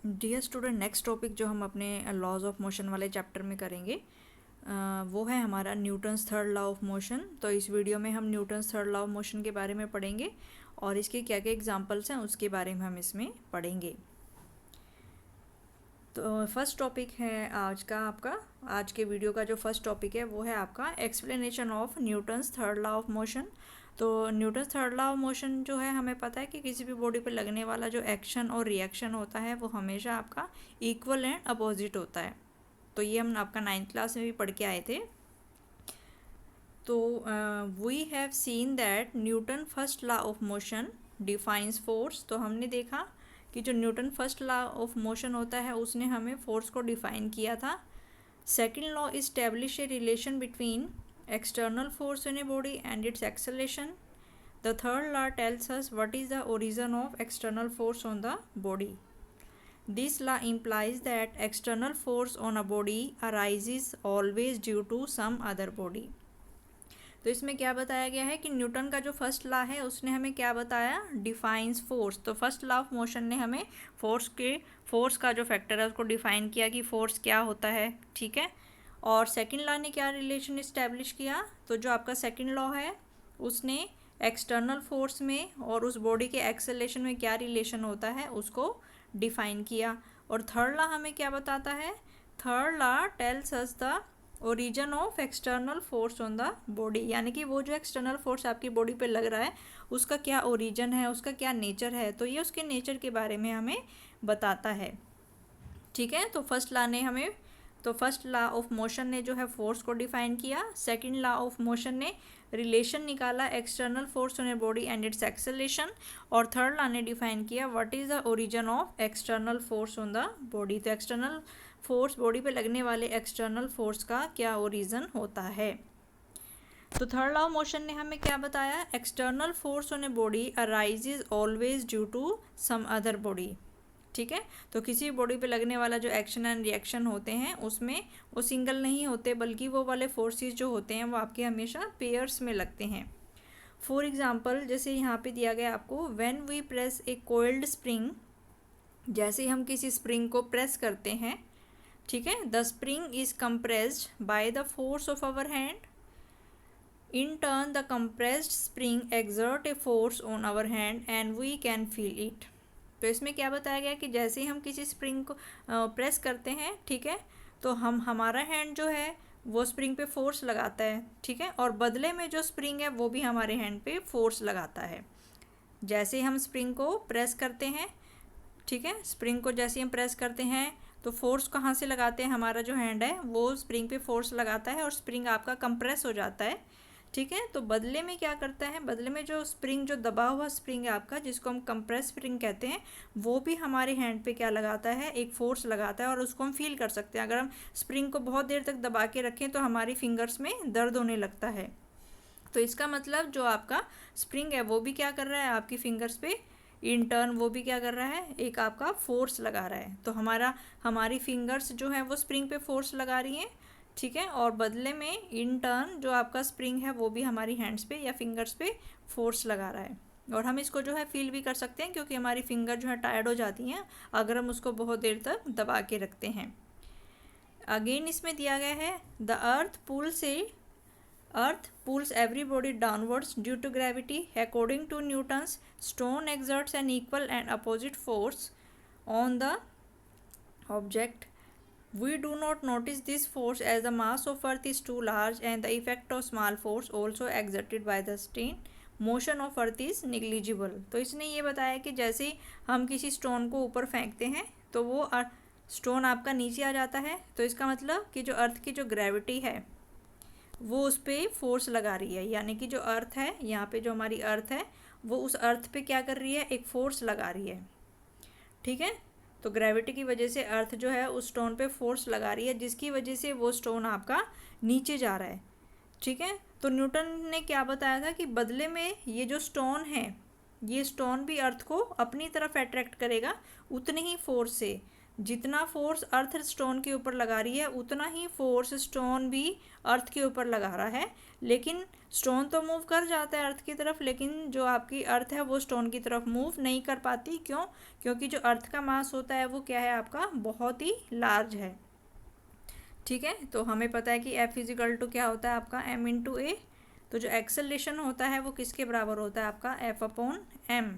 Dear student, next topic जो हम अपने लॉज ऑफ मोशन वाले चैप्टर में करेंगे वो है हमारा Newton's third law of motion. तो इस वीडियो में हम Newton's third law of motion के बारे में पढ़ेंगे और इसके क्या क्या एग्जांपल्स हैं उसके बारे में हम इसमें पढ़ेंगे। तो फर्स्ट टॉपिक है आज के वीडियो का जो फर्स्ट टॉपिक है वो है आपका explanation of Newton's third law of motion. तो Newton's third law of motion जो है, हमें पता है कि किसी भी बॉडी पे लगने वाला जो एक्शन और रिएक्शन होता है वो हमेशा आपका इक्वल एंड अपोजिट होता है। तो ये हम आपका 9th क्लास में भी पढ़ के आए थे। तो we have seen that Newton first law of motion defines force. तो हमने देखा कि जो Newton first law of motion होता है उसने हमें फोर्स को डिफाइन किया था। Second law establish a relation between external force in a body and its acceleration. The third law tells us what is the origin of external force on the body. This law implies that external force on a body arises always due to some other body. तो इसमें क्या बताया गया है कि Newton का जो first law है उसने हमें क्या बताया, डिफाइंस फोर्स। तो फर्स्ट लॉ ऑफ मोशन ने हमें फोर्स का जो फैक्टर है उसको डिफाइन किया कि फोर्स क्या होता है, ठीक है। और सेकंड लॉ ने क्या रिलेशन इस्टेब्लिश किया, तो जो आपका सेकंड लॉ है उसने एक्सटर्नल फोर्स में और उस बॉडी के एक्सेलेरेशन में क्या रिलेशन होता है उसको डिफाइन किया। और थर्ड लॉ हमें क्या बताता है, third law tells us the origin of external force on the body, यानी कि वो जो एक्सटर्नल फोर्स आपकी बॉडी पे लग रहा है उसका क्या ओरिजिन है, उसका क्या नेचर है। तो ये उसके नेचर के बारे में हमें बताता है, ठीक है। तो फर्स्ट लॉ ऑफ मोशन ने जो है फोर्स को डिफाइन किया। सेकंड लॉ ऑफ मोशन ने रिलेशन निकाला external force on a body and it's acceleration. और थर्ड लॉ ने डिफाइन किया what is the origin of external force on the body. तो एक्सटर्नल फोर्स, बॉडी पे लगने वाले एक्सटर्नल फोर्स का क्या ओरिजिन होता है। तो थर्ड लॉ ऑफ मोशन ने हमें क्या बताया, external force on a body arises always due to some other body, ठीक है। तो किसी बॉडी पे लगने वाला जो एक्शन एंड रिएक्शन होते हैं उसमें वो सिंगल नहीं होते, बल्कि वो वाले फोर्सेस जो होते हैं वो आपके हमेशा पेयर्स में लगते हैं। फॉर एग्जांपल, जैसे यहाँ पे दिया गया आपको, when we press a coiled spring, जैसे हम किसी स्प्रिंग को प्रेस करते हैं, ठीक है, the spring is compressed by the force of our hand. In turn the compressed spring exert a force on our hand and we can feel it. तो इसमें क्या बताया गया कि जैसे ही हम किसी स्प्रिंग को प्रेस करते हैं, ठीक है, तो हमारा हैंड जो है वो स्प्रिंग पे फोर्स लगाता है, ठीक है, और बदले में जो स्प्रिंग है वो भी हमारे हैंड पे फोर्स लगाता है। जैसे हम स्प्रिंग को प्रेस करते हैं, ठीक है, स्प्रिंग को जैसे हम प्रेस करते हैं तो फोर्स कहाँ से लगाते हैं, हमारा जो हैंड है वो स्प्रिंग पे फोर्स लगाता है और स्प्रिंग आपका कंप्रेस हो जाता है, ठीक है। तो बदले में क्या करता है, बदले में जो स्प्रिंग, जो दबा हुआ स्प्रिंग है आपका, जिसको हम कंप्रेस स्प्रिंग कहते हैं, वो भी हमारे हैंड पे क्या लगाता है, एक फोर्स लगाता है और उसको हम फील कर सकते हैं। अगर हम स्प्रिंग को बहुत देर तक दबा के रखें तो हमारी फिंगर्स में दर्द होने लगता है। तो इसका मतलब जो आपका स्प्रिंग है वो भी क्या कर रहा है, आपकी फिंगर्स पे इन टर्न वो भी क्या कर रहा है, एक आपका फोर्स लगा रहा है। तो हमारी फिंगर्स जो है वो स्प्रिंग पे फोर्स लगा रही हैं, ठीक है, और बदले में इन टर्न जो आपका स्प्रिंग है वो भी हमारी हैंड्स पे या फिंगर्स पे फोर्स लगा रहा है। और हम इसको जो है फील भी कर सकते हैं क्योंकि हमारी फिंगर जो है टायर्ड हो जाती हैं अगर हम उसको बहुत देर तक दबा के रखते हैं। अगेन इसमें दिया गया है, the earth pulls everybody downwards due to gravity. According to Newton's, stone exerts an equal and opposite force on the object. We do not notice this force as the mass of earth is too large and the effect of small force also exerted by the stone motion of earth is negligible. तो इसने ये बताया कि जैसे ही हम किसी stone को ऊपर फेंकते हैं तो वो स्टोन आपका नीचे आ जाता है। तो इसका मतलब कि जो अर्थ की जो ग्रेविटी है वो उस पर फोर्स लगा रही है, यानी कि जो अर्थ है, यहाँ पे जो हमारी अर्थ है वो उस अर्थ पे क्या कर रही है, एक फोर्स लगा रही है, ठीक है। तो ग्रेविटी की वजह से अर्थ जो है उस स्टोन पे फोर्स लगा रही है जिसकी वजह से वो स्टोन आपका नीचे जा रहा है, ठीक है। तो न्यूटन ने क्या बताया था कि बदले में ये जो स्टोन है, ये स्टोन भी अर्थ को अपनी तरफ अट्रैक्ट करेगा उतने ही फोर्स से जितना फोर्स अर्थ स्टोन के ऊपर लगा रही है उतना ही फोर्स स्टोन भी अर्थ के ऊपर लगा रहा है। लेकिन स्टोन तो मूव कर जाता है अर्थ की तरफ, लेकिन जो आपकी अर्थ है वो स्टोन की तरफ मूव नहीं कर पाती। क्यों? क्योंकि जो अर्थ का मास होता है वो क्या है आपका, बहुत ही लार्ज है। ठीक है, तो हमें पता है कि F इजिकल टू क्या होता है आपका m/a। तो जो एक्सेलरेशन होता है वो किसके बराबर होता है आपका F/m।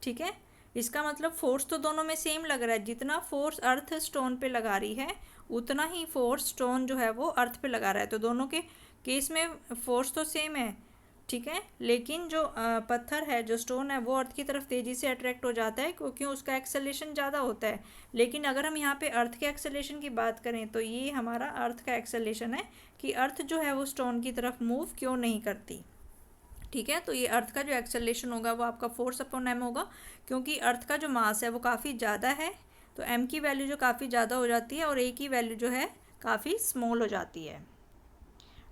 ठीक है, इसका मतलब फोर्स तो दोनों में सेम लग रहा है। जितना फोर्स अर्थ स्टोन पे लगा रही है उतना ही फोर्स स्टोन जो है वो अर्थ पे लगा रहा है। तो दोनों के केस में फोर्स तो सेम है। ठीक है, लेकिन जो पत्थर है, जो स्टोन है, वो अर्थ की तरफ तेज़ी से अट्रैक्ट हो जाता है क्योंकि उसका एक्सेलेरेशन ज़्यादा होता है। लेकिन अगर हम यहाँ पे अर्थ के एक्सेलेरेशन की बात करें तो ये हमारा अर्थ का एक्सेलेरेशन है कि अर्थ जो है वो स्टोन की तरफ मूव क्यों नहीं करती। ठीक है, तो ये अर्थ का जो एक्सेलरेशन होगा वो आपका F/m होगा, क्योंकि अर्थ का जो मास है वो काफ़ी ज़्यादा है। तो m की वैल्यू जो काफ़ी ज़्यादा हो जाती है और a की वैल्यू जो है काफ़ी स्मॉल हो जाती है।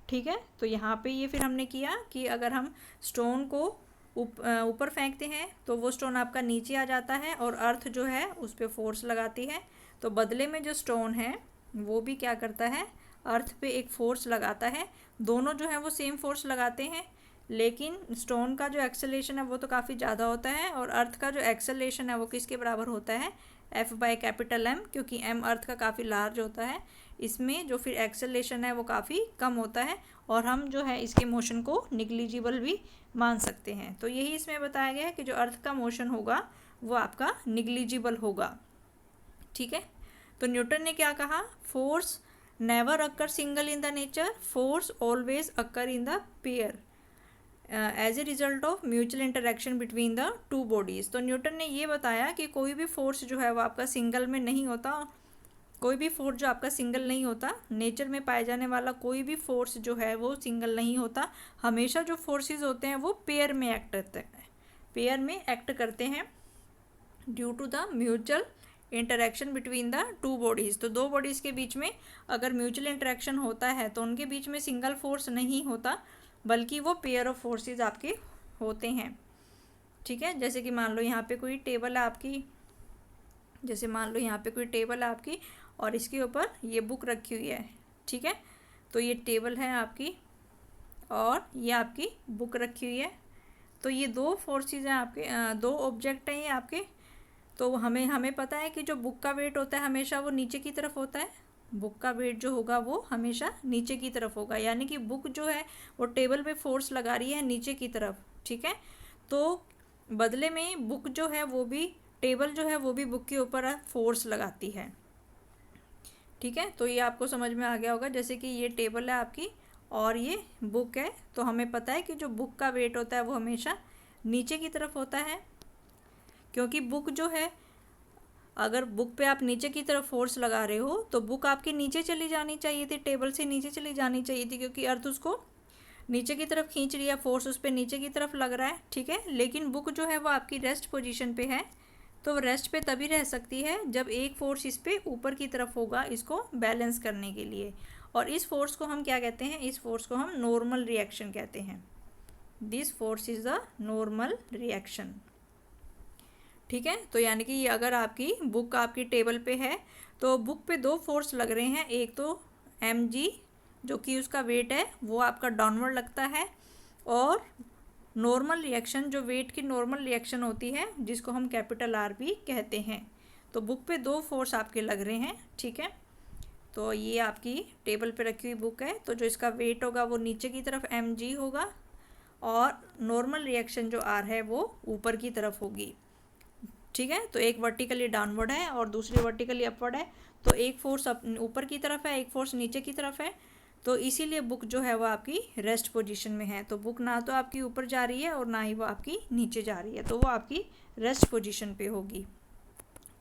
ठीक है, तो यहाँ पे ये फिर हमने किया कि अगर हम स्टोन को ऊपर फेंकते हैं तो वो स्टोन आपका नीचे आ जाता है और अर्थ जो है उस पर फोर्स लगाती है। तो बदले में जो स्टोन है वो भी क्या करता है, अर्थ पे एक फोर्स लगाता है। दोनों जो है वो सेम फोर्स लगाते हैं, लेकिन स्टोन का जो एक्सेलरेशन है वो तो काफ़ी ज़्यादा होता है और अर्थ का जो एक्सेलरेशन है वो किसके बराबर होता है, F/M, क्योंकि m अर्थ का काफ़ी लार्ज होता है। इसमें जो फिर एक्सेलरेशन है वो काफ़ी कम होता है और हम जो है इसके मोशन को निग्लिजिबल भी मान सकते हैं। तो यही इसमें बताया गया है कि जो अर्थ का मोशन होगा वो आपका निग्लिजिबल होगा। ठीक है, तो न्यूटन ने क्या कहा, force never occur single in the nature, force always occur in the pair as a result of mutual interaction between the two bodies. तो न्यूटन ने ये बताया कि कोई भी फोर्स जो है वो आपका सिंगल में नहीं होता। कोई भी फोर्स जो आपका सिंगल नहीं होता, नेचर में पाए जाने वाला कोई भी फोर्स जो है वो सिंगल नहीं होता। हमेशा जो फोर्सेस होते हैं वो पेयर में एक्ट करते हैं, पेयर में एक्ट करते हैं due to the mutual interaction between the two bodies. तो दो बॉडीज़ के बीच में अगर म्यूचुअल इंटरेक्शन होता है तो उनके बीच में सिंगल फोर्स नहीं होता, बल्कि वो पेयर ऑफ फोर्सेस आपके होते हैं। ठीक है, जैसे कि मान लो यहाँ पे कोई टेबल है आपकी, जैसे मान लो यहाँ पे कोई टेबल है आपकी और इसके ऊपर ये बुक रखी हुई है। ठीक है, तो ये टेबल है आपकी और ये आपकी बुक रखी हुई है। तो ये दो फोर्सेस हैं आपके, दो ऑब्जेक्ट हैं ये आपके। तो हमें पता है कि जो बुक का वेट होता है हमेशा वो नीचे की तरफ होता है। बुक का वेट जो होगा वो हमेशा नीचे की तरफ होगा, यानी कि बुक जो है वो टेबल पे फोर्स लगा रही है नीचे की तरफ। ठीक है, तो बदले में बुक जो है वो भी, टेबल जो है वो भी बुक के ऊपर फोर्स लगाती है। ठीक है, तो ये आपको समझ में आ गया होगा। जैसे कि ये टेबल है आपकी और ये बुक है, तो हमें पता है कि जो बुक का वेट होता है वो हमेशा नीचे की तरफ होता है, क्योंकि बुक जो है, अगर बुक पे आप नीचे की तरफ फोर्स लगा रहे हो तो बुक आपके नीचे चली जानी चाहिए थी, टेबल से नीचे चली जानी चाहिए थी, क्योंकि अर्थ उसको नीचे की तरफ खींच रही है, फोर्स उस पर नीचे की तरफ लग रहा है। ठीक है, लेकिन बुक जो है वो आपकी रेस्ट पोजीशन पे है। तो रेस्ट पे तभी रह सकती है जब एक फोर्स इस पे ऊपर की तरफ होगा, इसको बैलेंस करने के लिए। और इस फोर्स को हम क्या कहते हैं, इस फोर्स को हम नॉर्मल रिएक्शन कहते हैं। This force is the normal reaction. ठीक है, तो यानी कि ये अगर आपकी बुक आपकी टेबल पे है तो बुक पे दो फोर्स लग रहे हैं। एक तो mg जो कि उसका वेट है वो आपका डाउनवर्ड लगता है, और नॉर्मल रिएक्शन जो वेट की नॉर्मल रिएक्शन होती है जिसको हम R भी कहते हैं। तो बुक पे दो फोर्स आपके लग रहे हैं। ठीक है, तो ये आपकी टेबल पे रखी हुई बुक है, तो जो इसका वेट होगा वो नीचे की तरफ mg होगा और नॉर्मल रिएक्शन जो R है वो ऊपर की तरफ होगी। ठीक है, तो एक वर्टिकली डाउनवर्ड है और दूसरी वर्टिकली अपवर्ड है। तो एक फोर्स ऊपर की तरफ है, एक फोर्स नीचे की तरफ है। तो इसीलिए बुक जो है वो आपकी रेस्ट पोजीशन में है। तो बुक ना तो आपकी ऊपर जा रही है और ना ही वो आपकी नीचे जा रही है, तो वो आपकी रेस्ट पोजीशन पे होगी।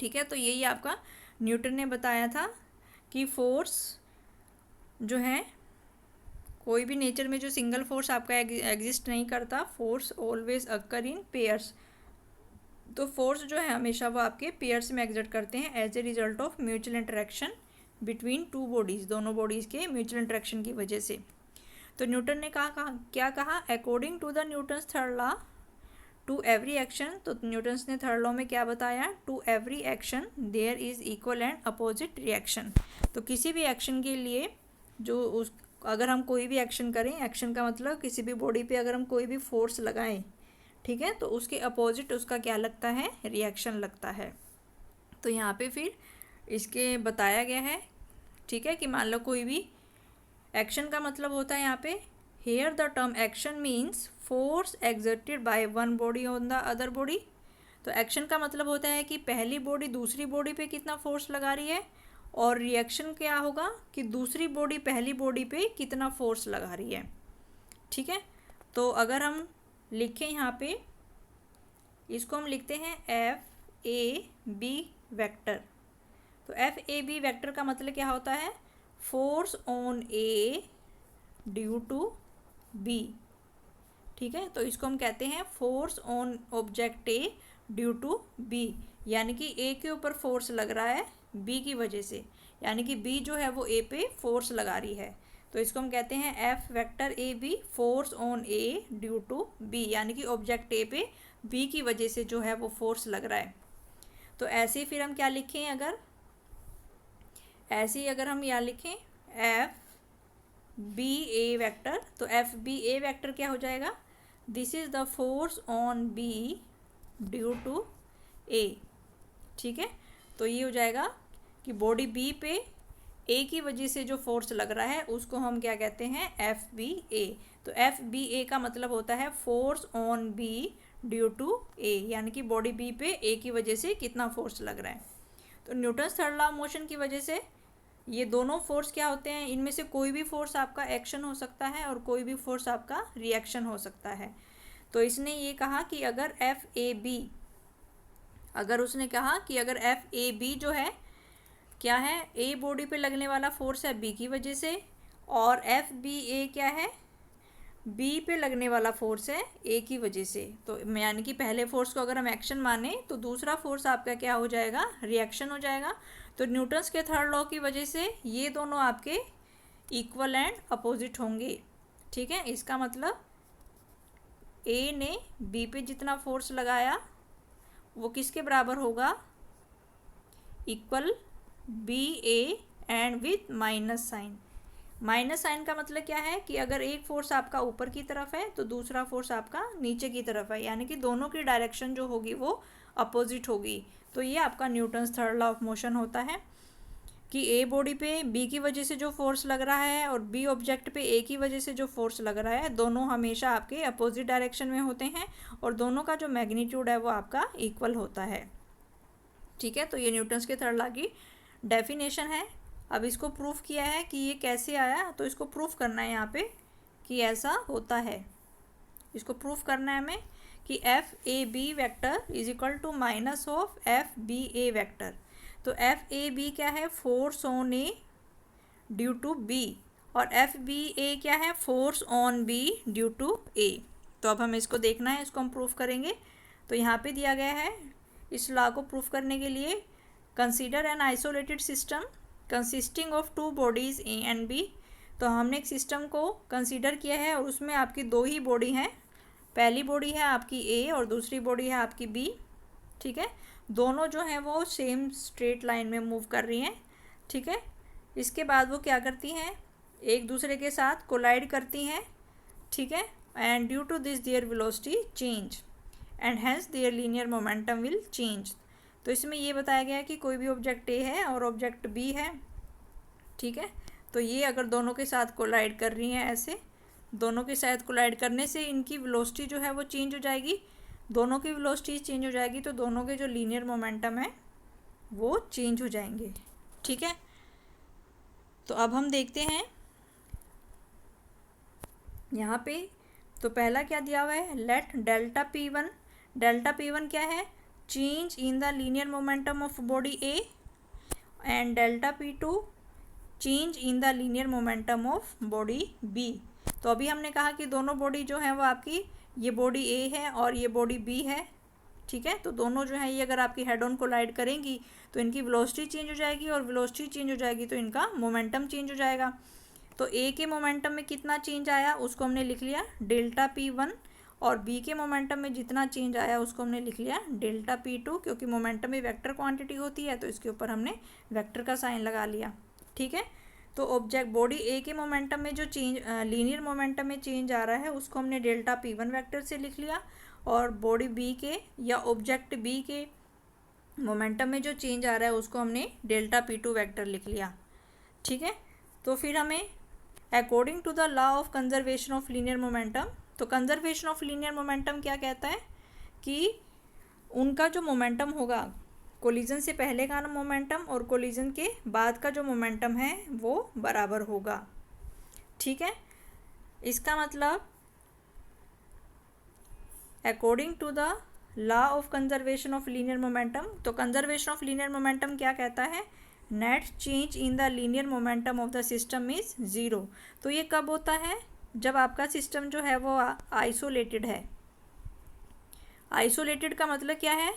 ठीक है, तो यही आपका न्यूटन ने बताया था कि फोर्स जो है, कोई भी नेचर में जो सिंगल फोर्स आपका एग्जिस्ट नहीं करता, फोर्स ऑलवेज अक्कर इन पेयर्स। तो फोर्स जो है हमेशा वो आपके पेयर्स में एग्जर्ट करते हैं as a result of mutual interaction between two bodies, दोनों बॉडीज़ के म्यूचुअल इंटरेक्शन की वजह से। तो न्यूटन ने क्या कहा, according to the Newton's third law, to every action, तो न्यूटन्स ने थर्ड लॉ में क्या बताया, to every action there is equal and opposite reaction. तो किसी भी एक्शन के लिए जो उस अगर हम कोई भी एक्शन करें, एक्शन का मतलब किसी भी बॉडी पे अगर हम कोई भी फोर्स लगाएं, ठीक है, तो उसके अपोजिट उसका क्या लगता है, रिएक्शन लगता है। तो यहाँ पे फिर इसके बताया गया है, ठीक है, कि मान लो कोई भी एक्शन का मतलब होता है यहाँ पे, here the term action means force exerted by one body on the other body. तो एक्शन का मतलब होता है कि पहली बॉडी दूसरी बॉडी पे कितना फोर्स लगा रही है, और रिएक्शन क्या होगा कि दूसरी बॉडी पहली बॉडी पे कितना फोर्स लगा रही है, ठीक है। तो अगर हम लिखें यहाँ पे, इसको हम लिखते हैं FAB वेक्टर। तो FAB वेक्टर का मतलब क्या होता है, force on A due to B, ठीक है। तो इसको हम कहते हैं force on object A due to B, यानी कि A के ऊपर फोर्स लग रहा है B की वजह से, यानी कि B जो है वो A पे फोर्स लगा रही है। तो इसको हम कहते हैं F vector AB force on A due to B, यानी कि ऑब्जेक्ट A पे B की वजह से जो है वो फोर्स लग रहा है। तो ऐसे ही फिर हम क्या लिखें, अगर ऐसे ही अगर हम यहाँ लिखें FBA वेक्टर, तो FBA वेक्टर क्या हो जाएगा, this is the force on B due to A, ठीक है। तो ये हो जाएगा कि बॉडी B पे A की वजह से जो फोर्स लग रहा है उसको हम क्या कहते हैं, FBA। तो FBA का मतलब होता है force on B due to A, यानी कि बॉडी B पे A की वजह से कितना फोर्स लग रहा है। तो Newton's third law of motion की वजह से ये दोनों फोर्स क्या होते हैं, इनमें से कोई भी फोर्स आपका एक्शन हो सकता है और कोई भी फोर्स आपका रिएक्शन हो सकता है। तो इसने ये कहा कि अगर FAB, अगर उसने कहा कि अगर FAB जो है क्या है, A बॉडी पे लगने वाला फोर्स है B की वजह से, और FBA क्या है, B पे लगने वाला फोर्स है A की वजह से। तो यानी कि पहले फोर्स को अगर हम एक्शन माने तो दूसरा फोर्स आपका क्या हो जाएगा, रिएक्शन हो जाएगा। तो न्यूटन्स के थर्ड लॉ की वजह से ये दोनों आपके इक्वल एंड अपोजिट होंगे, ठीक है। इसका मतलब A ने B पे जितना फोर्स लगाया वो किसके बराबर होगा, equal BA and with minus sign. Minus sign का मतलब क्या है कि अगर एक फोर्स आपका ऊपर की तरफ है तो दूसरा फोर्स आपका नीचे की तरफ है, यानी कि दोनों की डायरेक्शन जो होगी वो अपोजिट होगी। तो ये आपका Newton's third law of motion होता है कि A बॉडी पे B की वजह से जो फोर्स लग रहा है और B ऑब्जेक्ट पे A की वजह से जो फोर्स लग रहा है, दोनों हमेशा आपके अपोजिट डायरेक्शन में होते हैं और दोनों का जो मैग्नीट्यूड है वो आपका इक्वल होता है, ठीक है। तो ये न्यूटन्स के थर्ड लॉ की डेफिनेशन है। अब इसको प्रूफ किया है कि ये कैसे आया, तो इसको प्रूफ करना है यहाँ पे कि ऐसा होता है। इसको प्रूफ करना है हमें कि FAB vector is equal to minus of FBA vector. तो FAB क्या है, force on A due to B, और FBA क्या है, force on B due to A। तो अब हमें इसको देखना है, इसको हम प्रूफ करेंगे। तो यहाँ पे दिया गया है, इस लॉ को प्रूफ करने के लिए, consider an isolated system consisting of two bodies A and B। तो हमने एक सिस्टम को कंसीडर किया है और उसमें आपकी दो ही बॉडी हैं, पहली बॉडी है आपकी A और दूसरी बॉडी है आपकी B, ठीक है। दोनों जो हैं वो सेम स्ट्रेट लाइन में मूव कर रही हैं, ठीक है। इसके बाद वो क्या करती हैं, एक दूसरे के साथ कोलाइड करती हैं, ठीक है, and due to this their velocity change and hence their linear momentum will change. तो इसमें ये बताया गया है कि कोई भी ऑब्जेक्ट A है और ऑब्जेक्ट B है, ठीक है। तो ये अगर दोनों के साथ कोलाइड कर रही हैं, ऐसे दोनों के साथ कोलाइड करने से इनकी वेलोसिटी जो है वो चेंज हो जाएगी, दोनों की वेलोसिटी चेंज हो जाएगी, तो दोनों के जो लीनियर मोमेंटम है वो चेंज हो जाएंगे, ठीक है। तो अब हम देखते हैं यहाँ पे, तो पहला क्या दिया हुआ है, let delta P1, delta P1 क्या है, change in the linear momentum of body A, and delta P2 change in the linear momentum of body B। तो अभी हमने कहा कि दोनों बॉडी जो है वो आपकी, ये बॉडी A है और ये बॉडी B है, ठीक है। तो दोनों जो है ये अगर आपकी हेड ऑन कोलाइड करेंगी तो इनकी वेलोसिटी चेंज हो जाएगी, और वेलोसिटी चेंज हो जाएगी तो इनका मोमेंटम चेंज हो जाएगा। तो A के मोमेंटम में कितना चेंज आया उसको हमने लिख लिया डेल्टा P1, और बी के मोमेंटम में जितना चेंज आया उसको हमने लिख लिया डेल्टा P2, क्योंकि मोमेंटम में वेक्टर क्वांटिटी होती है तो इसके ऊपर हमने वेक्टर का साइन लगा लिया। ठीक है, तो ऑब्जेक्ट बॉडी ए के मोमेंटम में जो चेंज लीनियर मोमेंटम में चेंज आ रहा है उसको हमने डेल्टा P1 वेक्टर से लिख लिया, और बॉडी बी के या ऑब्जेक्ट बी के मोमेंटम में जो चेंज आ रहा है उसको हमने डेल्टा P2 वेक्टर लिख लिया। ठीक है, तो फिर हमें according to the law of conservation of linear momentum, तो कंजर्वेशन ऑफ लीनियर मोमेंटम क्या कहता है कि उनका जो मोमेंटम होगा, कोलिजन से पहले का मोमेंटम और कोलिजन के बाद का जो मोमेंटम है वो बराबर होगा। ठीक है, इसका मतलब according to the law of conservation of linear momentum, तो कंजर्वेशन ऑफ लीनियर मोमेंटम क्या कहता है, net change in the linear momentum of the system is zero. तो ये कब होता है, जब आपका सिस्टम जो है वो आइसोलेटेड है। आइसोलेटेड का मतलब क्या है,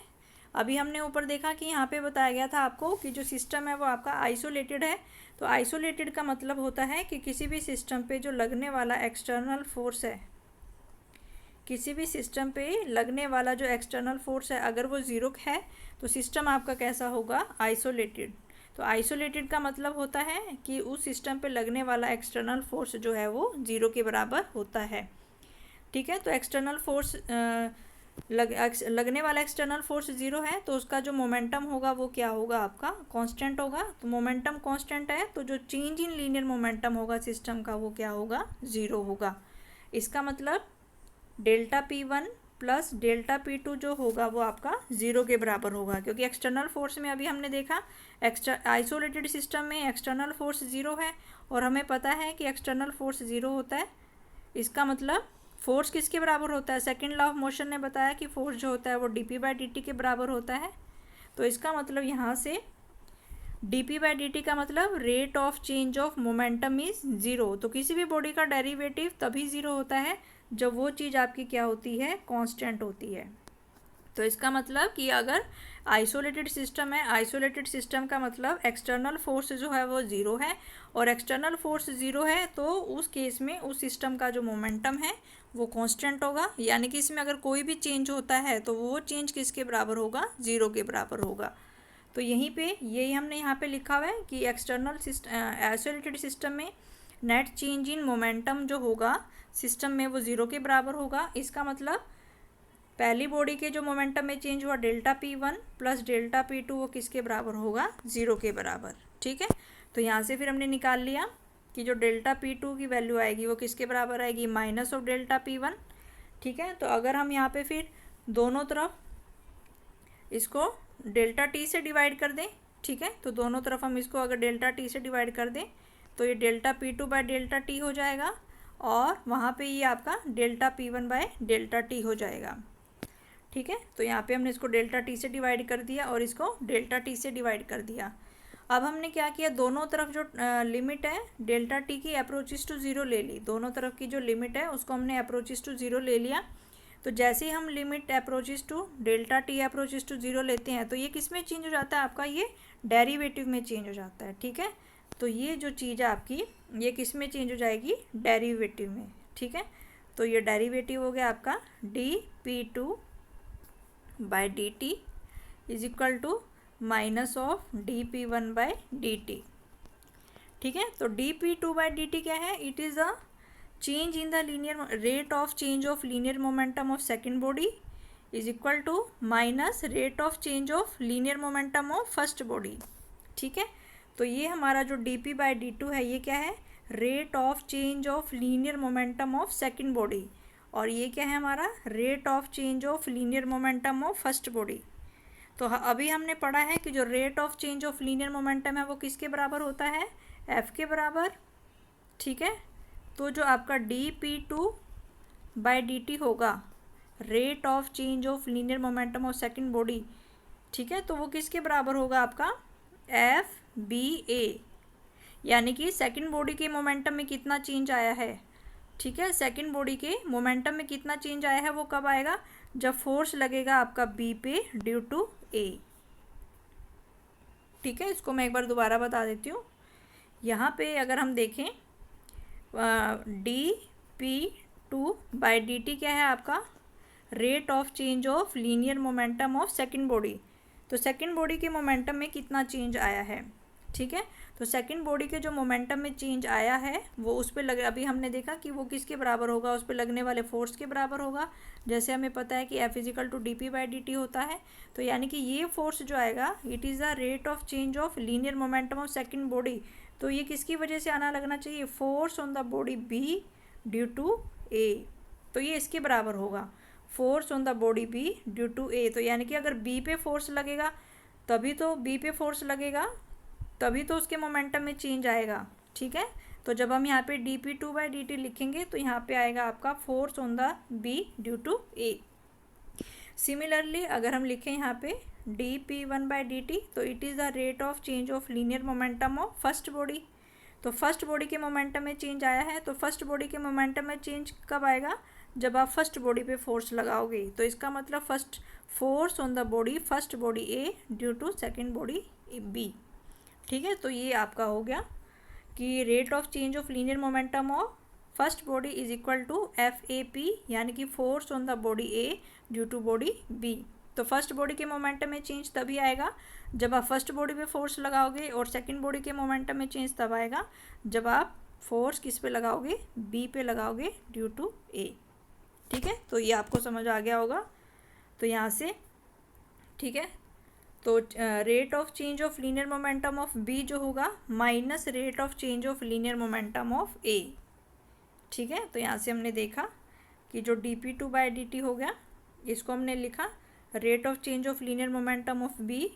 अभी हमने ऊपर देखा कि यहाँ पे बताया गया था आपको कि जो सिस्टम है वो आपका आइसोलेटेड है। तो आइसोलेटेड का मतलब होता है कि किसी भी सिस्टम पे जो लगने वाला एक्सटर्नल फोर्स है, किसी भी सिस्टम पे लगने वाला जो एक्सटर्नल फोर्स है अगर वो ज़ीरो है तो सिस्टम आपका कैसा होगा, आइसोलेटेड। तो आइसोलेटेड का मतलब होता है कि उस सिस्टम पे लगने वाला एक्सटर्नल फोर्स जो है वो ज़ीरो के बराबर होता है। ठीक है, तो एक्सटर्नल फोर्स लगने वाला एक्सटर्नल फोर्स ज़ीरो है तो उसका जो मोमेंटम होगा वो क्या होगा, आपका कांस्टेंट होगा। तो मोमेंटम कांस्टेंट है तो जो चेंज इन लीनियर मोमेंटम होगा सिस्टम का वो क्या होगा, ज़ीरो होगा। इसका मतलब delta P1 plus delta P2 जो होगा वो आपका ज़ीरो के बराबर होगा, क्योंकि एक्सटर्नल फोर्स में अभी हमने देखा आइसोलेटेड सिस्टम में एक्सटर्नल फोर्स ज़ीरो है और हमें पता है कि एक्सटर्नल फोर्स ज़ीरो होता है। इसका मतलब फोर्स किसके बराबर होता है, सेकेंड लॉ ऑफ मोशन ने बताया कि फोर्स जो होता है वो dp/dt के बराबर होता है। तो इसका मतलब यहाँ से dp/dt का मतलब rate of change of momentum is zero. तो किसी भी बॉडी का डेरिवेटिव तभी ज़ीरो होता है जब वो चीज़ आपकी क्या होती है, कांस्टेंट होती है। तो इसका मतलब कि अगर आइसोलेटेड सिस्टम है, आइसोलेटेड सिस्टम का मतलब एक्सटर्नल फोर्स जो है वो ज़ीरो है, और एक्सटर्नल फोर्स ज़ीरो है तो उस केस में उस सिस्टम का जो मोमेंटम है वो कांस्टेंट होगा। यानी कि इसमें अगर कोई भी चेंज होता है तो वो चेंज किसके बराबर होगा, ज़ीरो के बराबर होगा। तो यहीं पे यही हमने यहाँ पे लिखा हुआ है कि एक्सटर्नल आइसोलेटेड सिस्टम में नेट चेंज इन मोमेंटम जो होगा सिस्टम में वो ज़ीरो के बराबर होगा। इसका मतलब पहली बॉडी के जो मोमेंटम में चेंज हुआ delta P1 plus delta P2 वो किसके बराबर होगा, ज़ीरो के बराबर। ठीक है, तो यहाँ से फिर हमने निकाल लिया कि जो डेल्टा P2 की वैल्यू आएगी वो किसके बराबर आएगी, माइनस ऑफ डेल्टा P1। ठीक है, तो अगर हम यहाँ पे फिर दोनों तरफ इसको डेल्टा T से डिवाइड कर दें, ठीक है, तो दोनों तरफ हम इसको अगर डेल्टा T से डिवाइड कर दें तो ये डेल्टा P2/डेल्टा T हो जाएगा, और वहाँ पे ये आपका डेल्टा P1/डेल्टा T हो जाएगा। ठीक है, तो यहाँ पे हमने इसको डेल्टा T से डिवाइड कर दिया और इसको डेल्टा T से डिवाइड कर दिया। अब हमने क्या किया, दोनों तरफ जो लिमिट है डेल्टा T की अप्रोचेस टू ज़ीरो ले ली। दोनों तरफ की जो लिमिट है उसको हमने अप्रोचेस टू ज़ीरो ले लिया। तो जैसे ही हम limit approaches to delta T approaches to zero लेते हैं तो ये किस में चेंज हो जाता है, आपका ये डेरिवेटिव में चेंज हो जाता है। ठीक है, तो ये जो चीज़ है आपकी ये किस में चेंज हो जाएगी, डेरिवेटिव में। ठीक है, तो ये डेरिवेटिव हो गया आपका dP2/dt is equal to minus of dP1/dt। ठीक है, तो dP2/dt क्या है, it is the change in the linear rate of change of linear momentum of second body is equal to minus rate of change of linear momentum of first body. ठीक है, तो ये हमारा जो dP/dt है ये क्या है, rate of change of linear momentum of second body, और ये क्या है हमारा, rate of change of linear momentum of first body. तो अभी हमने पढ़ा है कि जो rate of change of linear momentum है वो किसके बराबर होता है, F के बराबर। ठीक है, तो जो आपका dP2/dt होगा, rate of change of linear momentum of second body, ठीक है, तो वो किसके बराबर होगा, आपका FBA। यानी कि सेकेंड बॉडी के मोमेंटम में कितना चेंज आया है, ठीक है, सेकेंड बॉडी के मोमेंटम में कितना चेंज आया है वो कब आएगा, जब फोर्स लगेगा आपका B पे ड्यू टू A। ठीक है, इसको मैं एक बार दोबारा बता देती हूँ। यहाँ पे अगर हम देखें dP2/dt क्या है आपका, rate of change of linear momentum of second body. तो सेकंड बॉडी के मोमेंटम में कितना चेंज आया है, ठीक है। तो सेकंड बॉडी के जो मोमेंटम में चेंज आया है वो उस पर लग, अभी हमने देखा कि वो किसके बराबर होगा, उस पर लगने वाले फोर्स के बराबर होगा। जैसे हमें पता है कि F इजिकल टू dp/dt होता है। तो यानी कि ये फोर्स जो आएगा it is the rate of change of linear momentum of second body. तो ये किसकी वजह से आना लगना चाहिए, force on the body B due to A. तो ये इसके बराबर होगा, force on the body B due to A. तो यानी कि अगर बी पे फोर्स लगेगा तभी तो बी पे फोर्स लगेगा तभी तो उसके मोमेंटम में चेंज आएगा, ठीक है। तो जब हम यहाँ पे dp/dt लिखेंगे तो यहाँ पे आएगा आपका force on the B due to A. Similarly अगर हम लिखें यहाँ पे dp1/dt तो it is the rate of change of linear momentum of first body. तो फर्स्ट बॉडी के मोमेंटम में चेंज आया है, तो फर्स्ट बॉडी के मोमेंटम में चेंज कब आएगा, जब आप फर्स्ट बॉडी पे फोर्स लगाओगे। तो इसका मतलब first force on the body first body A due to second body B, ठीक है। तो ये आपका हो गया कि rate of change of linear momentum of first body is equal to FAP, यानी कि force on the body A due to body B. तो फर्स्ट बॉडी के मोमेंटम में चेंज तभी आएगा जब आप फर्स्ट बॉडी पे फोर्स लगाओगे, और सेकंड बॉडी के मोमेंटम में चेंज तब आएगा जब आप फोर्स किस पे लगाओगे, बी पे लगाओगे ड्यू टू ए, ठीक है। तो ये आपको समझ आ गया होगा। तो यहाँ से ठीक है, तो rate of change of linear momentum of B जो होगा minus rate of change of linear momentum of A, ठीक है। तो यहाँ से हमने देखा कि जो dp2/dt हो गया इसको हमने लिखा rate of change of linear momentum of B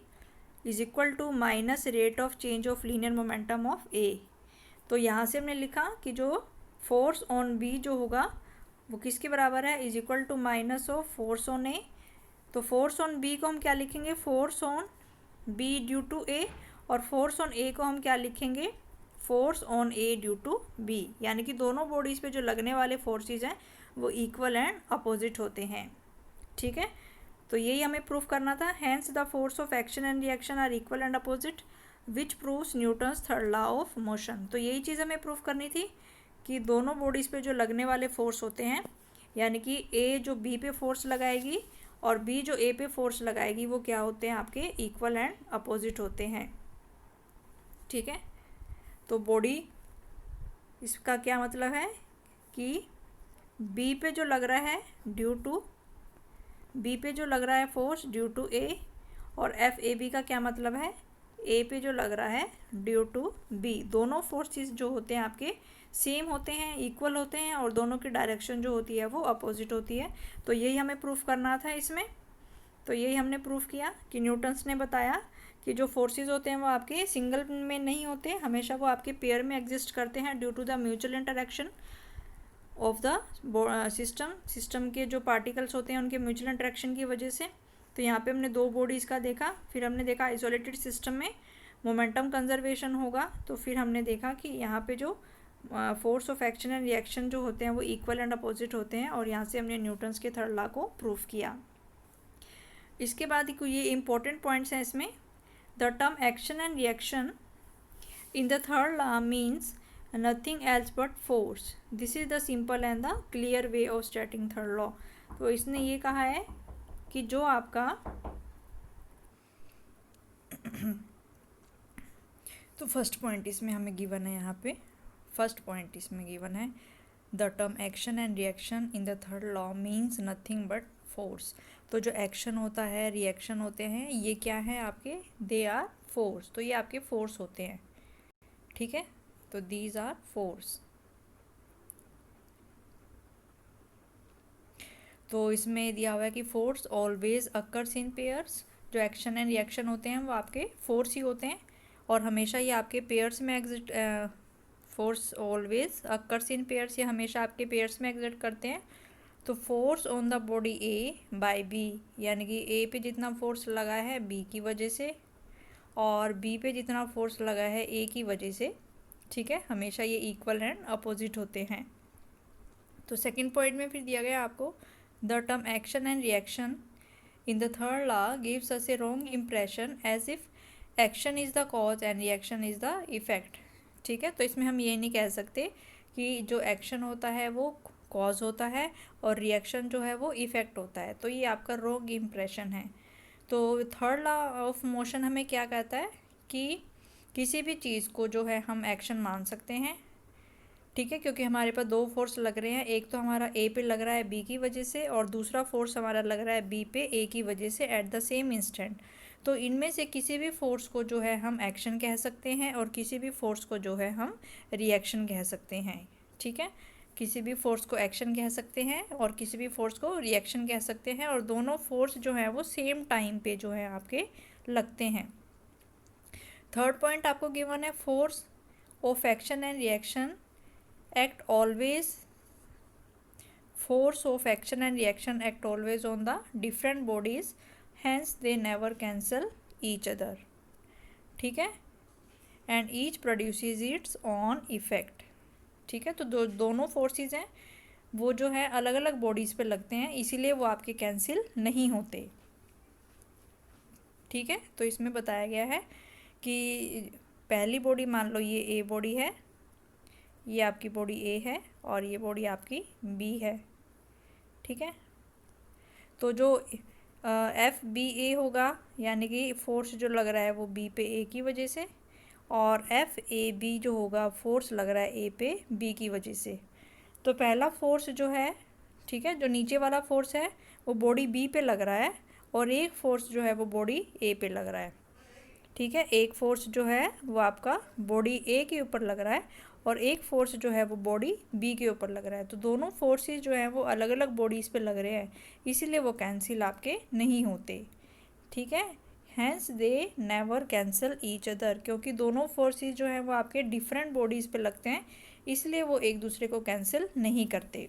is equal to minus rate of change of linear momentum of A. तो यहाँ से हमने लिखा कि जो फोर्स ऑन बी जो होगा वो किसके बराबर है, is equal to minus of force on A. तो फोर्स ऑन बी को हम क्या लिखेंगे, force on B due to A, और फोर्स ऑन ए को हम क्या लिखेंगे, force on A due to B. यानी कि दोनों बॉडीज़ पे जो लगने वाले फोर्सेस हैं वो इक्वल एंड अपोजिट होते हैं, ठीक है। तो यही हमें प्रूफ करना था। Hence the force of action and reaction are equal and opposite which proves Newton's third law of motion. तो यही चीज़ हमें प्रूफ करनी थी कि दोनों बॉडीज़ पे जो लगने वाले फोर्स होते हैं, यानी कि ए जो बी पे फोर्स लगाएगी और बी जो ए पे फोर्स लगाएगी वो क्या होते हैं, आपके इक्वल एंड अपोजिट होते हैं, ठीक है। तो बॉडी, इसका क्या मतलब है कि बी पे जो लग रहा है ड्यू टू बी पे जो लग रहा है फोर्स ड्यू टू ए, और FAB का क्या मतलब है, ए पे जो लग रहा है ड्यू टू बी। दोनों फोर्सेस जो होते हैं आपके सेम होते हैं, इक्वल होते हैं, और दोनों की डायरेक्शन जो होती है वो अपोजिट होती है। तो यही हमें प्रूफ करना था इसमें। तो यही हमने प्रूफ किया कि न्यूटन्स ने बताया कि जो फोर्सेस होते हैं वो आपके सिंगल में नहीं होते, हमेशा वो आपके पेयर में एग्जिस्ट करते हैं due to the mutual interaction of the system के जो पार्टिकल्स होते हैं उनके म्यूचुअल इंटरेक्शन की वजह से। तो यहाँ पे हमने दो बॉडीज़ का देखा, फिर हमने देखा आइसोलेटेड सिस्टम में मोमेंटम कंजर्वेशन होगा। तो फिर हमने देखा कि यहाँ पे जो force of action and reaction जो होते हैं वो इक्वल एंड अपोजिट होते हैं, और यहाँ से हमने न्यूटन्स के थर्ड लॉ को प्रूफ किया। इसके बाद ये इंपॉर्टेंट पॉइंट्स हैं इसमें। The term action and reaction in the third law means nothing else but force. This is the simple and the clear way of स्टेटिंग third law. तो इसने ये कहा है कि जो आपका तो फर्स्ट पॉइंट इसमें हमें गिवन है, यहाँ पे फर्स्ट पॉइंट इसमें गिवन है the term action and reaction in the third law means nothing but force. तो जो एक्शन होता है, रिएक्शन होते हैं, ये क्या है आपके, दे आर फोर्स। तो ये आपके फोर्स होते हैं, ठीक है। तो दीज आर फोर्स। तो इसमें दिया हुआ है कि force always occurs in pairs. जो एक्शन एंड रिएक्शन होते हैं वो आपके फोर्स ही होते हैं, और हमेशा ये आपके पेयर्स में exist force always occurs in pairs, ये हमेशा आपके पेयर्स में एग्जिट करते हैं। तो force on the body A by B, यानी कि ए पे जितना फोर्स लगा है बी की वजह से, और बी पे जितना फोर्स लगा है ए की वजह से, ठीक है। हमेशा ये इक्वल एंड अपोजिट होते हैं। तो सेकंड पॉइंट में फिर दिया गया आपको the term action and reaction in the third law gives us a wrong impression as if action is the cause and reaction is the effect, ठीक है। तो इसमें हम ये नहीं कह सकते कि जो एक्शन होता है वो कॉज होता है और रिएक्शन जो है वो इफ़ेक्ट होता है। तो ये आपका रॉन्ग इम्प्रेशन है। तो थर्ड लॉ ऑफ मोशन हमें क्या कहता है कि किसी भी चीज़ को जो है हम एक्शन मान सकते हैं, ठीक है, क्योंकि हमारे पास दो फोर्स लग रहे हैं, एक तो हमारा ए पे लग रहा है बी की वजह से और दूसरा फोर्स हमारा लग रहा है बी पे ए की वजह से एट द सेम इंस्टेंट। तो इनमें से किसी भी फोर्स को जो है हम एक्शन कह सकते हैं और किसी भी फोर्स को जो है हम रिएक्शन कह सकते हैं, ठीक है। किसी भी फोर्स को एक्शन कह सकते हैं और किसी भी फोर्स को रिएक्शन कह सकते हैं, और दोनों फोर्स जो है वो सेम टाइम पे जो है आपके लगते हैं। थर्ड पॉइंट आपको गिवन है, force of action and reaction act always force of action and reaction act always on the different bodies, hence they never cancel each other, ठीक है, and each produces its own effect, ठीक है। तो दोनों forces हैं वो जो है अलग अलग बॉडीज़ पे लगते हैं, इसीलिए वो आपके कैंसिल नहीं होते, ठीक है। तो इसमें बताया गया है कि पहली बॉडी मान लो ये ए बॉडी है, ये आपकी बॉडी ए है और ये बॉडी आपकी बी है, ठीक है। तो जो एफ बी ए होगा यानी कि फोर्स जो लग रहा है वो बी पे ए की वजह से, और एफ ए बी जो होगा फोर्स लग रहा है ए पे बी की वजह से। तो पहला फोर्स जो है, ठीक है, जो नीचे वाला फोर्स है वो बॉडी बी पे लग रहा है और एक फोर्स जो है वो बॉडी ए पे लग रहा है, ठीक है। एक फोर्स जो है वो आपका बॉडी ए के ऊपर लग रहा है और एक फोर्स जो है वो बॉडी बी के ऊपर लग रहा है। तो दोनों फोर्सेस जो हैं वो अलग अलग बॉडीज़ पे लग रहे हैं, इसीलिए वो कैंसिल आपके नहीं होते, ठीक है। Hence they never cancel each other, क्योंकि दोनों फोर्सेस जो हैं वो आपके डिफरेंट बॉडीज़ पे लगते हैं, इसलिए वो एक दूसरे को कैंसिल नहीं करते।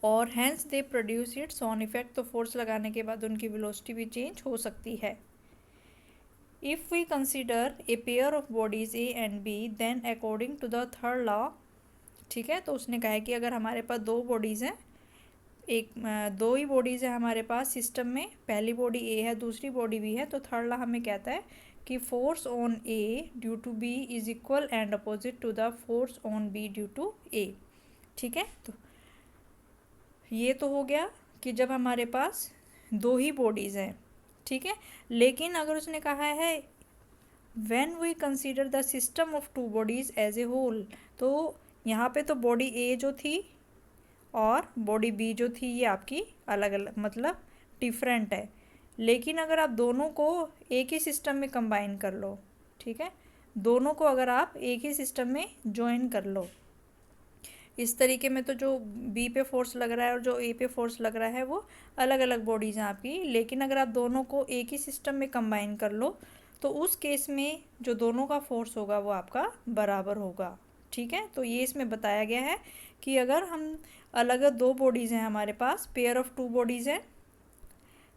और hence they produce its own effect, तो फोर्स लगाने के बाद उनकी वेलोसिटी भी चेंज हो सकती है। If we consider a pair of bodies A and B, then according to the third law, ठीक है, तो उसने कहा है कि अगर हमारे पास दो बॉडीज़ हैं, दो ही बॉडीज़ है हमारे पास सिस्टम में, पहली बॉडी ए है दूसरी बॉडी बी है, तो थर्ड लॉ हमें कहता है कि force on A due to B is equal and opposite to the force on B due to A, ठीक है। तो ये तो हो गया कि जब हमारे पास दो ही बॉडीज़ हैं, ठीक है। लेकिन अगर उसने कहा है when we consider the system of two bodies as a whole, तो यहाँ पे तो बॉडी ए जो थी और बॉडी बी जो थी ये आपकी अलग अलग मतलब डिफरेंट है, लेकिन अगर आप दोनों को एक ही सिस्टम में कंबाइन कर लो, ठीक है, दोनों को अगर आप एक ही सिस्टम में ज्वाइन कर लो, इस तरीके में तो जो बी पे फोर्स लग रहा है और जो ए पे फोर्स लग रहा है वो अलग अलग बॉडीज़ हैं आपकी, लेकिन अगर आप दोनों को एक ही सिस्टम में कंबाइन कर लो तो उस केस में जो दोनों का फोर्स होगा वो आपका बराबर होगा, ठीक है। तो ये इसमें बताया गया है कि अगर हम अलग दो बॉडीज़ हैं हमारे पास, पेयर ऑफ टू बॉडीज़ है,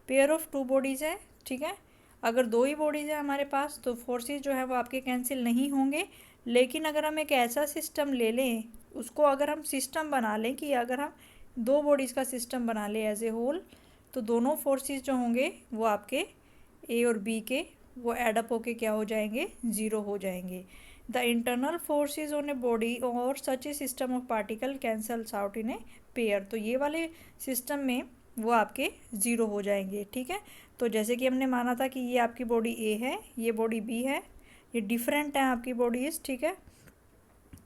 पेयर ऑफ टू बॉडीज़ है, ठीक है, अगर दो ही बॉडीज़ है हमारे पास तो फोर्सेस जो है वो आपके कैंसिल नहीं होंगे। लेकिन अगर हम एक ऐसा सिस्टम ले लें, उसको अगर हम सिस्टम बना लें कि अगर हम दो बॉडीज़ का सिस्टम बना लें एज ए होल, तो दोनों फोर्सेस जो होंगे वो आपके ए और बी के वो एडअप होके क्या हो जाएंगे, ज़ीरो हो जाएंगे। The internal forces on a body और such a system of particle cancels out in a pair, तो ये वाले सिस्टम में वो आपके ज़ीरो हो जाएंगे, ठीक है। तो जैसे कि हमने माना था कि ये आपकी बॉडी ए है, ये बॉडी बी है, ये डिफरेंट है आपकी बॉडीज़, ठीक है।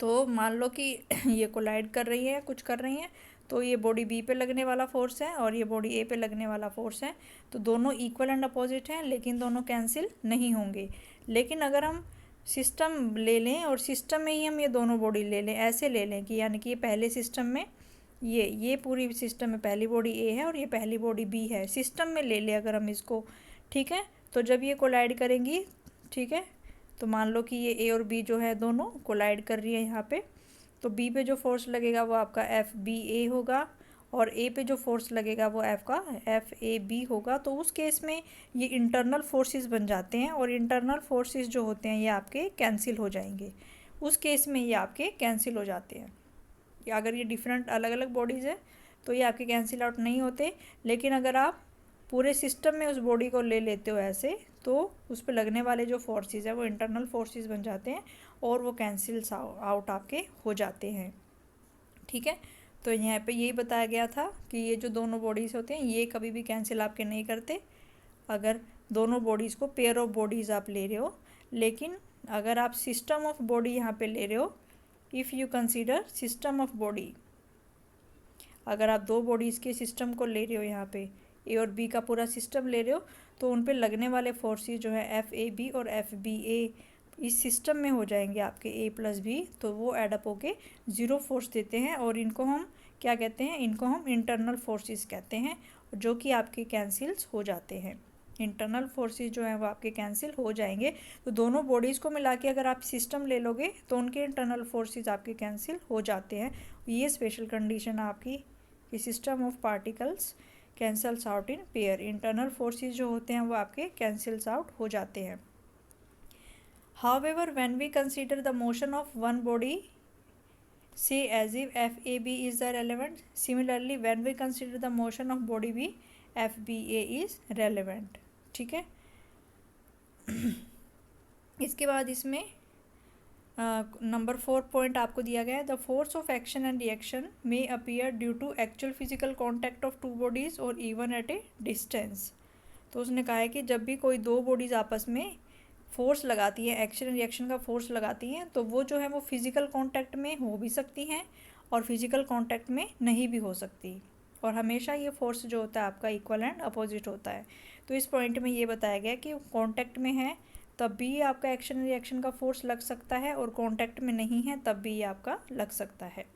तो मान लो कि ये कोलाइड कर रही है, कुछ कर रही हैं, तो ये बॉडी बी पे लगने वाला फोर्स है और ये बॉडी ए पे लगने वाला फोर्स है, तो दोनों इक्वल एंड अपोजिट हैं लेकिन दोनों कैंसिल नहीं होंगे। लेकिन अगर हम सिस्टम ले लें और सिस्टम में ही हम ये दोनों बॉडी ले लें, ऐसे ले लें कि यानी कि ये पहले सिस्टम में ये पूरी सिस्टम में पहली बॉडी ए है और ये पहली बॉडी बी है, सिस्टम में ले लें अगर हम इसको, ठीक है। तो जब ये कोलाइड करेंगी, ठीक है, तो मान लो कि ये ए और बी जो है दोनों कोलाइड कर रही है यहाँ पे, तो बी पे जो फोर्स लगेगा वो आपका एफ बी ए होगा और ए पे जो फोर्स लगेगा वो एफ ए बी होगा। तो उस केस में ये इंटरनल फोर्सेस बन जाते हैं और इंटरनल फोर्सेस जो होते हैं ये आपके कैंसिल हो जाएंगे, उस केस में ये आपके कैंसिल हो जाते हैं। अगर ये डिफरेंट अलग अलग बॉडीज़ है तो ये आपके कैंसिल आउट नहीं होते, लेकिन अगर आप पूरे सिस्टम में उस बॉडी को ले लेते हो ऐसे, तो उस पर लगने वाले जो फोर्सेस है वो इंटरनल फोर्सेस बन जाते हैं और वो कैंसिल्स आउट आपके हो जाते हैं, ठीक है। तो यहाँ पे यही बताया गया था कि ये जो दोनों बॉडीज़ होते हैं ये कभी भी कैंसिल आपके नहीं करते अगर दोनों बॉडीज़ को पेयर ऑफ बॉडीज़ आप ले रहे हो। लेकिन अगर आप सिस्टम ऑफ बॉडी यहाँ पे ले रहे हो, if you consider system of body, अगर आप दो बॉडीज़ के सिस्टम को ले रहे हो, यहाँ पे ए और बी का पूरा सिस्टम ले रहे हो, तो उन पे लगने वाले फोर्सेस जो है एफ ए बी और एफ बी ए इस सिस्टम में हो जाएंगे आपके ए प्लस बी, तो वो एडअप होके ज़ीरो फोर्स देते हैं और इनको हम क्या कहते हैं, इनको हम इंटरनल फोर्सेस कहते हैं, जो कि आपके कैंसिल्स हो जाते हैं। इंटरनल फोर्सेस जो हैं वो आपके कैंसिल हो जाएंगे। तो दोनों बॉडीज़ को मिला के अगर आप सिस्टम ले लोगे तो उनके इंटरनल फोर्सेस आपके कैंसिल हो जाते हैं। ये स्पेशल कंडीशन आपकी कि system of particles cancels out in pair, internal forces जो होते हैं वो आपके कैंसल्स आउट हो जाते हैं। However, when we consider the motion of one body, say as if FAB is the relevant, similarly when we consider the motion of body B, FBA is relevant। ठीक है। इसके बाद इसमें नंबर 4 पॉइंट आपको दिया गया है, the force of action and reaction may appear due to actual physical contact of two bodies और इवन एट ए डिस्टेंस। तो उसने कहा है कि जब भी कोई दो बॉडीज़ आपस में फोर्स लगाती है, एक्शन एंड रिएक्शन का फोर्स लगाती हैं, तो वो जो है वो फिज़िकल कांटेक्ट में हो भी सकती हैं और फिज़िकल कांटेक्ट में नहीं भी हो सकती, और हमेशा ये फोर्स जो होता है आपका इक्वल एंड अपोजिट होता है। तो इस पॉइंट में ये बताया गया कि कांटेक्ट में है तब भी आपका एक्शन एंड रिएक्शन का फोर्स लग सकता है, और कांटेक्ट में नहीं है तब भी ये आपका लग सकता है।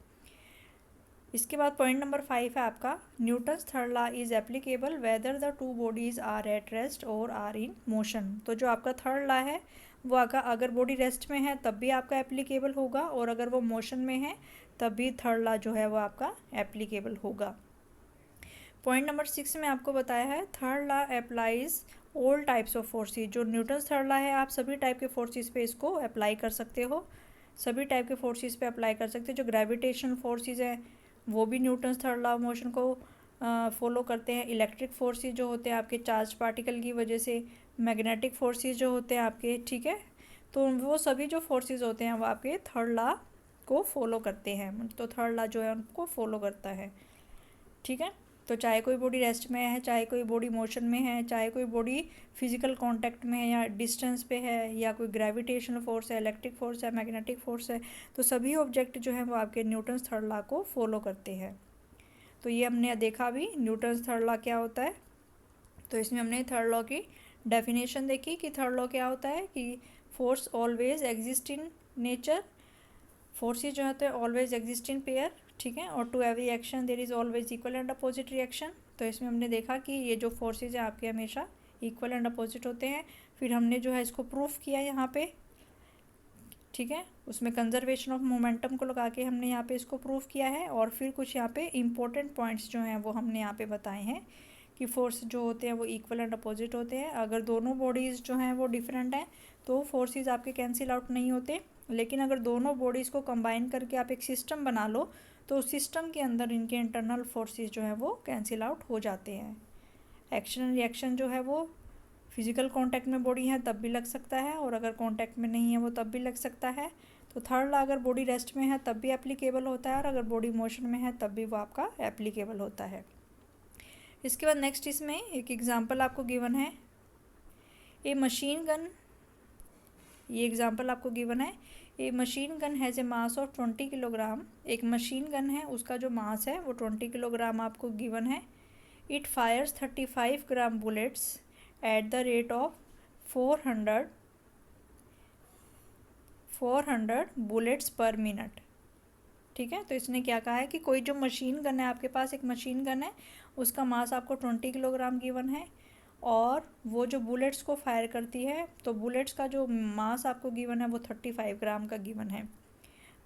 इसके बाद पॉइंट नंबर 5 है आपका, Newton's third law is applicable whether the two bodies are at rest और आर इन मोशन। तो जो आपका थर्ड लॉ है वो अगर बॉडी रेस्ट में है तब भी आपका एप्लीकेबल होगा, और अगर वो मोशन में है तब भी थर्ड लॉ जो है वो आपका एप्लीकेबल होगा। पॉइंट नंबर 6 में आपको बताया है, third law applies all types of forces. जो न्यूटन्स थर्ड लॉ है आप सभी टाइप के फोर्सेज पे इसको अप्लाई कर सकते हो, सभी टाइप के फोर्सेज पे अप्लाई कर सकते हो। जो ग्रेविटेशन फोर्सेज हैं वो भी Newton's third law of motion को फॉलो करते हैं। इलेक्ट्रिक फोर्सेज जो होते हैं आपके चार्ज पार्टिकल की वजह से, मैग्नेटिक फोर्सेज जो होते हैं आपके, ठीक है, तो वो सभी जो फोर्सेज होते हैं वो आपके थर्ड लॉ को फॉलो करते हैं, तो थर्ड लॉ जो है उनको फॉलो करता है। ठीक है, तो चाहे कोई बॉडी रेस्ट में है, चाहे कोई बॉडी मोशन में है, चाहे कोई बॉडी फिजिकल कांटेक्ट में है या डिस्टेंस पे है, या कोई ग्रेविटेशनल फोर्स है, इलेक्ट्रिक फोर्स है, मैग्नेटिक फोर्स है, तो सभी ऑब्जेक्ट जो हैं वो आपके न्यूटन्स थर्ड लॉ को फॉलो करते हैं। तो ये हमने देखा भी न्यूटन्स थर्ड लॉ क्या होता है। तो इसमें हमने थर्ड लॉ की डेफिनेशन देखी कि थर्ड लॉ क्या होता है, कि force always exist in nature, forces जो होते हैं ऑलवेज एग्जिस्ट इन पेयर, ठीक है, और to every action there is always equal and opposite reaction. तो इसमें हमने देखा कि ये जो फोर्सेज हैं आपके हमेशा इक्वल एंड अपोजिट होते हैं। फिर हमने जो है इसको प्रूफ किया यहाँ पे, ठीक है, उसमें कंजर्वेशन ऑफ मोमेंटम को लगा के हमने यहाँ पे इसको प्रूफ किया है। और फिर कुछ यहाँ पे इंपॉर्टेंट पॉइंट्स जो हैं वो हमने यहाँ पे बताए हैं कि फोर्स जो होते हैं वो इक्वल एंड अपोजिट होते हैं। अगर दोनों बॉडीज़ जो हैं वो डिफरेंट हैं तो फोर्सेस आपके कैंसिल आउट नहीं होते, लेकिन अगर दोनों बॉडीज़ को कंबाइन करके आप एक सिस्टम बना लो तो उस सिस्टम के अंदर इनके इंटरनल फोर्सेस जो है वो कैंसिल आउट हो जाते हैं। एक्शन एंड रिएक्शन जो है वो फिजिकल कांटेक्ट में बॉडी है तब भी लग सकता है, और अगर कांटेक्ट में नहीं है वो तब भी लग सकता है। तो थर्ड लॉ अगर बॉडी रेस्ट में है तब भी एप्लीकेबल होता है, और अगर बॉडी मोशन में है तब भी वो आपका एप्लीकेबल होता है। इसके बाद नेक्स्ट इसमें एक एग्जांपल आपको गिवन है, ए मशीन गन, ये एग्जांपल आपको गिवन है, a machine gun has a mass of 20 kilogram. एक मशीन गन है उसका जो मास है वो 20 किलोग्राम आपको गिवन है। It fires 35 gram bullets at the rate of 400 bullets per minute. ठीक है, तो इसने क्या कहा है कि कोई जो मशीन गन है आपके पास, एक मशीन गन है, उसका मास आपको 20 किलोग्राम गिवन है, और वो जो बुलेट्स को फायर करती है तो बुलेट्स का जो मास आपको गिवन है वो 35 ग्राम का गिवन है।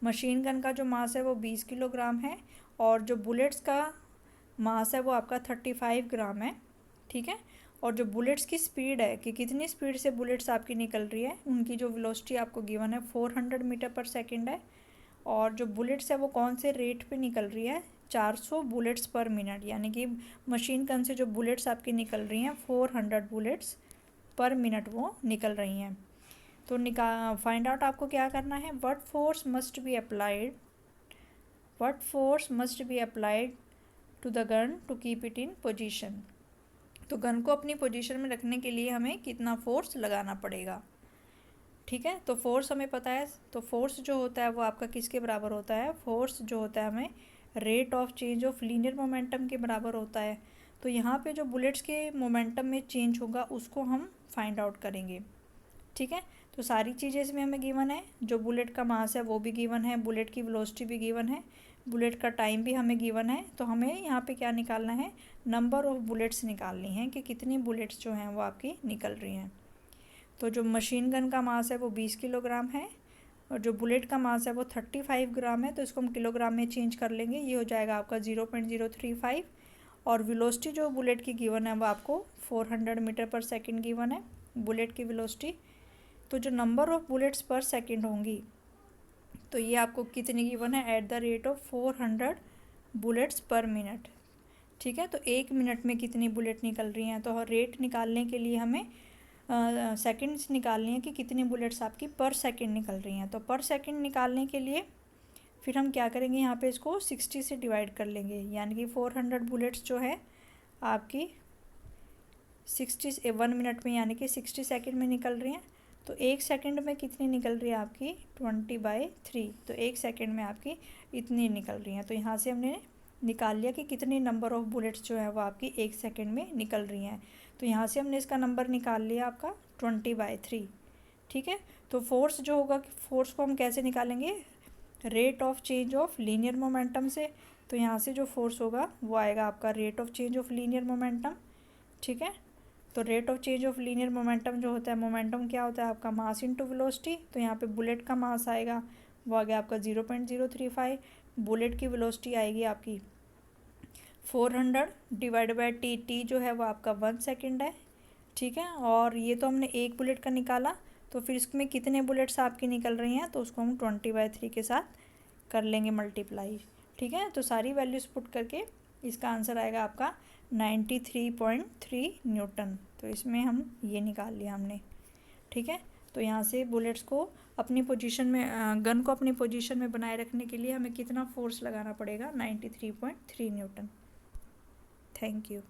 मशीन गन का जो मास है वो 20 किलोग्राम है, और जो बुलेट्स का मास है वो आपका 35 ग्राम है। ठीक है, और जो बुलेट्स की स्पीड है कि कितनी स्पीड से बुलेट्स आपकी निकल रही है, उनकी जो वेलोसिटी आपको गिवन है 400 मीटर पर सेकेंड है, और जो बुलेट्स है वो कौन से रेट पे निकल रही है, 400 बुलेट्स पर मिनट, यानी कि मशीन गन से जो बुलेट्स आपकी निकल रही हैं 400 बुलेट्स पर मिनट वो निकल रही हैं। तो फाइंड आउट आपको क्या करना है, what force must be applied what force must be applied to the gun to keep it in position. तो गन को अपनी पोजीशन में रखने के लिए हमें कितना फोर्स लगाना पड़ेगा। ठीक है, तो फोर्स हमें पता है, तो फोर्स जो होता है वो आपका किसके बराबर होता है, फोर्स जो होता है हमें rate of change of linear momentum के बराबर होता है। तो यहाँ पे जो बुलेट्स के मोमेंटम में चेंज होगा उसको हम फाइंड आउट करेंगे। ठीक है, तो सारी चीज़ें इसमें हमें गिवन है, जो बुलेट का मास है वो भी गिवन है, बुलेट की वेलोसिटी भी गिवन है, बुलेट का टाइम भी हमें गिवन है। तो हमें यहाँ पे क्या निकालना है, नंबर ऑफ बुलेट्स निकालनी है कि कितनी बुलेट्स जो हैं वो आपकी निकल रही हैं। तो जो मशीन गन का मास है वो 20 किलोग्राम है और जो बुलेट का मास है वो 35 ग्राम है। तो इसको हम किलोग्राम में चेंज कर लेंगे, ये हो जाएगा आपका 0.035। और वेलोसिटी जो बुलेट की गिवन है वो आपको 400 मीटर पर सेकेंड गिवन है, बुलेट की वेलोसिटी। तो जो नंबर ऑफ बुलेट्स पर सेकेंड होंगी तो ये आपको कितनी गिवन है, eight the rate of 400 bullets per minute. ठीक है, तो 1 मिनट में कितनी बुलेट निकल रही हैं। तो रेट निकालने के लिए हमें सेकंड्स निकालनी है कि कितनी बुलेट्स आपकी पर सेकंड निकल रही हैं। तो पर सेकंड निकालने के लिए फिर हम क्या करेंगे, यहाँ पे इसको 60 से डिवाइड कर लेंगे, यानी कि 400 बुलेट्स जो है आपकी 1 मिनट में यानी कि 60 सेकंड में निकल रही हैं। तो 1 सेकंड में कितनी निकल रही है आपकी 20/3। तो 1 सेकंड में आपकी इतनी निकल रही हैं। तो यहाँ से हमने निकाल लिया कि कितनी नंबर ऑफ बुलेट्स जो है वो आपकी 1 सेकंड में निकल रही हैं। तो यहाँ से हमने इसका नंबर निकाल लिया आपका 20/3। ठीक है, तो फोर्स जो होगा, फोर्स को हम कैसे निकालेंगे, rate of change of linear momentum से। तो यहाँ से जो फोर्स होगा वो आएगा आपका rate of change of linear momentum. ठीक है, तो rate of change of linear momentum जो होता है, मोमेंटम क्या होता है आपका मास इनटू वेलोसिटी। तो यहाँ पे बुलेट का मास आएगा वो आ गया आपका 0.035, बुलेट की वेलोसिटी आएगी आपकी 400 डिवाइड बाय टी, टी जो है वो आपका 1 सेकेंड है। ठीक है, और ये तो हमने एक बुलेट का निकाला, तो फिर इसमें कितने बुलेट्स आपकी निकल रही हैं, तो उसको हम 20/3 के साथ कर लेंगे मल्टीप्लाई। ठीक है, तो सारी वैल्यूज़ पुट करके इसका आंसर आएगा आपका 93.3 न्यूटन। तो इसमें हम ये निकाल लिया हमने। ठीक है, तो यहाँ से बुलेट्स को अपनी पोजीशन में, गन को अपनी पोजीशन में बनाए रखने के लिए हमें कितना फोर्स लगाना पड़ेगा, 93.3 न्यूटन। Thank you.